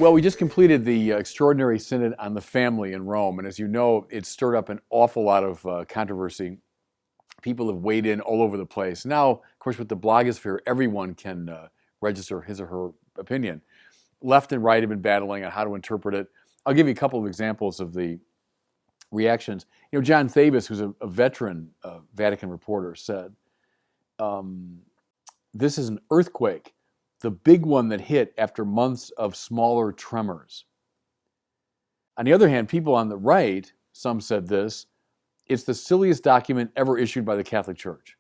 Well, we just completed the Extraordinary Synod on the family in Rome, and as you know, it stirred up an awful lot of controversy. People have weighed in all over the place. Now, of course, with the blogosphere, everyone can register his or her opinion. Left and right have been battling on how to interpret it. I'll give you a couple of examples of the reactions. You know, John Thabis, who's a veteran Vatican reporter, said, this is an earthquake, the big one that hit after months of smaller tremors. On the other hand, people on the right, some said this, it's the silliest document ever issued by the Catholic Church.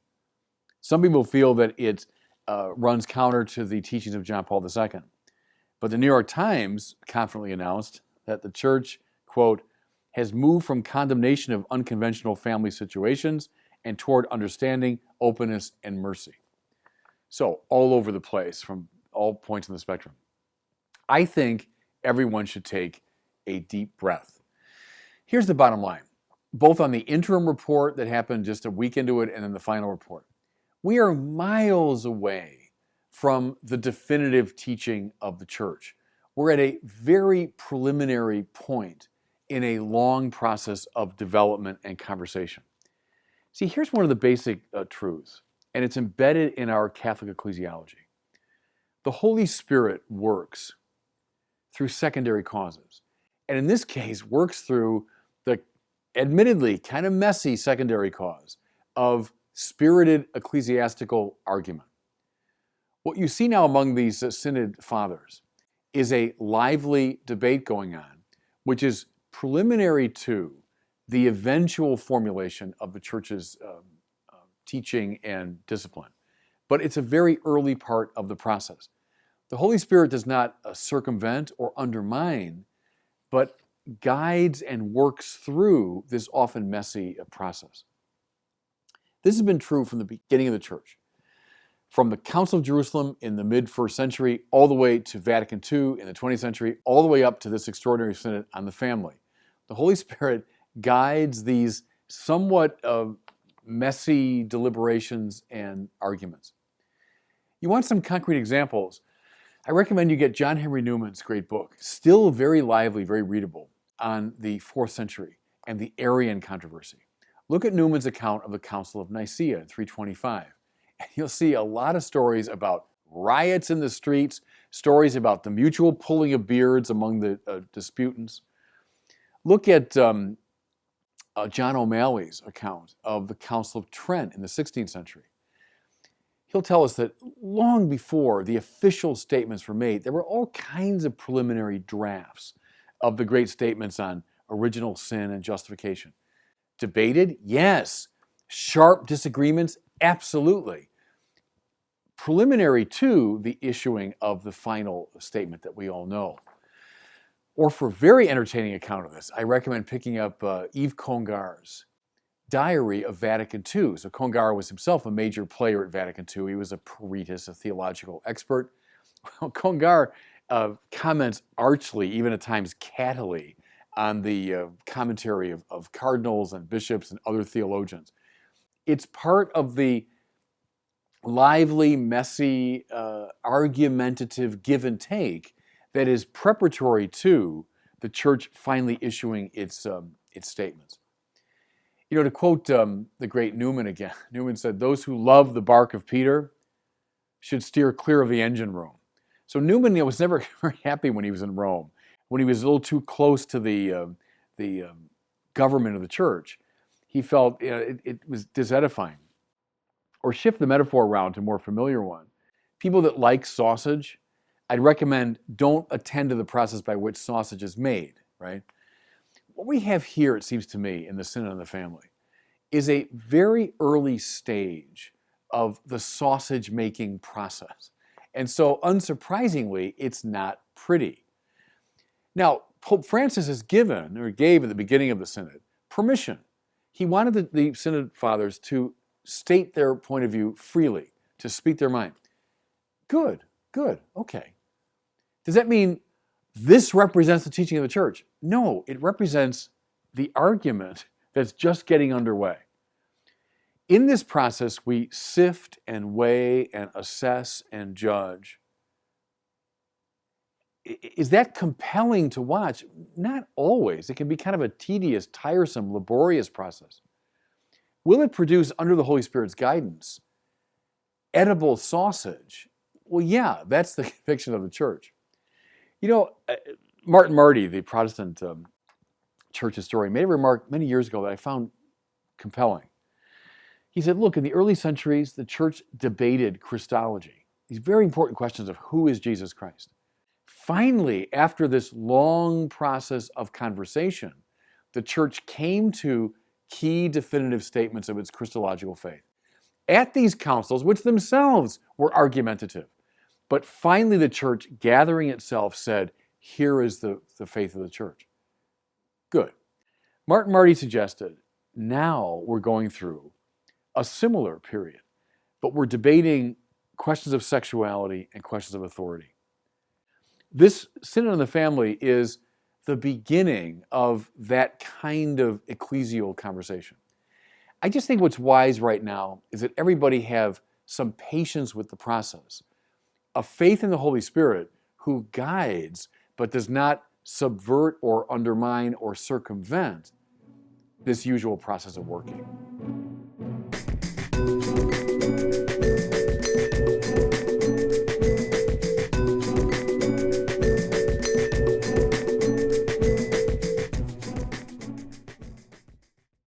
Some people feel that it runs counter to the teachings of John Paul II. But the New York Times confidently announced that the Church, quote, has moved from condemnation of unconventional family situations and toward understanding, openness, and mercy. So, all over the place, from all points on the spectrum. I think everyone should take a deep breath. Here's the bottom line. Both on the interim report that happened just a week into it and then the final report, we are miles away from the definitive teaching of the Church. We're at a very preliminary point in a long process of development and conversation. See, here's one of the basic truths, and it's embedded in our Catholic ecclesiology. The Holy Spirit works through secondary causes, and in this case, works through the admittedly kind of messy secondary cause of spirited ecclesiastical argument. What you see now among these synod fathers is a lively debate going on, which is preliminary to the eventual formulation of the Church's teaching and discipline. But it's a very early part of the process. The Holy Spirit does not circumvent or undermine, but guides and works through this often messy process. This has been true from the beginning of the Church. From the Council of Jerusalem in the mid-1st century, all the way to Vatican II in the 20th century, all the way up to this Extraordinary Synod on the family. The Holy Spirit guides these somewhat messy deliberations and arguments. You want some concrete examples? I recommend you get John Henry Newman's great book, still very lively, very readable, on the 4th century and the Arian controversy. Look at Newman's account of the Council of Nicaea in 325. And you'll see a lot of stories about riots in the streets, stories about the mutual pulling of beards among the disputants. Look at John O'Malley's account of the Council of Trent in the 16th century. He'll tell us that long before the official statements were made, there were all kinds of preliminary drafts of the great statements on original sin and justification. Debated? Yes. Sharp disagreements? Absolutely. Preliminary to the issuing of the final statement that we all know. Or for a very entertaining account of this, I recommend picking up Yves Congar's Diary of Vatican II. So Congar was himself a major player at Vatican II. He was a peritus, a theological expert. Well, Congar comments archly, even at times cattily, on the commentary of cardinals and bishops and other theologians. It's part of the lively, messy, argumentative give and take that is preparatory to the Church finally issuing its statements. You know, to quote the great Newman again, Newman said, "Those who love the bark of Peter should steer clear of the engine room." So Newman was never very happy when he was in Rome, when he was a little too close to the government of the Church. He felt it was disedifying. Or shift the metaphor around to a more familiar one. People that like sausage, I'd recommend don't attend to the process by which sausage is made, right? What we have here, it seems to me, in the Synod on the Family, is a very early stage of the sausage-making process. And so, unsurprisingly, it's not pretty. Now, Pope Francis has gave at the beginning of the Synod, permission. He wanted the Synod Fathers to state their point of view freely, to speak their mind. Good, okay. Does that mean this represents the teaching of the Church? No, it represents the argument that's just getting underway. In this process, we sift and weigh and assess and judge. Is that compelling to watch? Not always. It can be kind of a tedious, tiresome, laborious process. Will it produce, under the Holy Spirit's guidance, edible sausage? Well, yeah, that's the conviction of the church. You know, Martin Marty, the Protestant church historian, made a remark many years ago that I found compelling. He said, look, in the early centuries, the church debated Christology, these very important questions of who is Jesus Christ. Finally, after this long process of conversation, the church came to key definitive statements of its Christological faith. At these councils, which themselves were argumentative, but finally the church, gathering itself, said, here is the faith of the church. Good. Martin Marty suggested, now we're going through a similar period, but we're debating questions of sexuality and questions of authority. This Synod on the Family is the beginning of that kind of ecclesial conversation. I just think what's wise right now is that everybody have some patience with the process, a faith in the Holy Spirit who guides but does not subvert or undermine or circumvent this usual process of working.